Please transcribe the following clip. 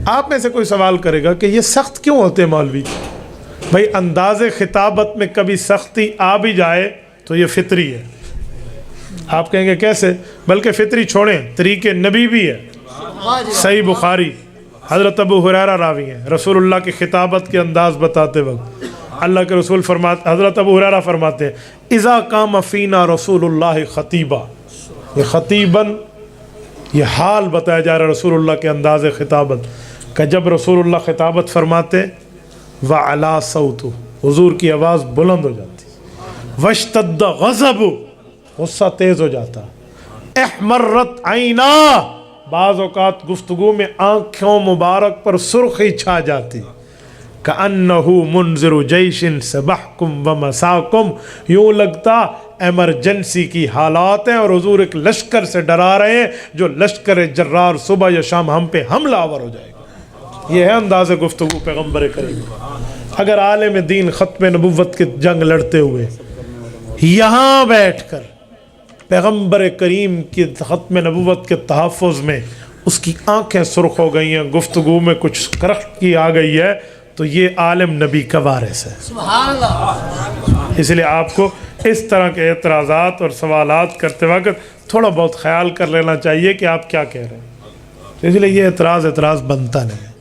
آپ میں سے کوئی سوال کرے گا کہ یہ سخت کیوں ہوتے ہیں مولوی؟ بھائی انداز خطابت میں کبھی سختی آ بھی جائے تو یہ فطری ہے. آپ کہیں گے کیسے؟ بلکہ فطری چھوڑیں، طریق نبی بھی ہے. صحیح بخاری، حضرت ابو ہریرہ راوی ہیں، رسول اللہ کی خطابت کے انداز بتاتے وقت اللہ کے رسول فرماتے، حضرت ابو ہریرہ فرماتے ہیں اذا قام فینا رسول اللہ خطیبا. یہ خطیباً یہ حال بتایا جا رہا ہے رسول اللہ کے انداز خطابت کہ جب رسول اللہ خطابت فرماتے وعلا صوت، حضور کی آواز بلند ہو جاتی، واشتد غضب، غصہ تیز ہو جاتا، احمرت عینا، بعض اوقات گفتگو میں آنکھوں مبارک پر سرخی چھا جاتی، کأنہ منذر جیش سبحکم ومساکم، یوں لگتا ایمرجنسی کی حالات ہیں اور حضور ایک لشکر سے ڈرا رہے ہیں جو لشکر جرار صبح یا شام ہم پہ حملہ آور ہو جائے گا. یہ ہے انداز گفتگو پیغمبر کریم. اگر عالم دین ختم نبوت کی جنگ لڑتے ہوئے یہاں بیٹھ کر پیغمبر کریم کی ختم نبوت کے تحفظ میں اس کی آنکھیں سرخ ہو گئی ہیں، گفتگو میں کچھ کرخت کی آ گئی ہے، تو یہ عالم نبی کا وارث ہے. سبحان اللہ. اس لیے آپ کو اس طرح کے اعتراضات اور سوالات کرتے وقت تھوڑا بہت خیال کر لینا چاہیے کہ آپ کیا کہہ رہے ہیں. اس لیے یہ اعتراض بنتا نہیں.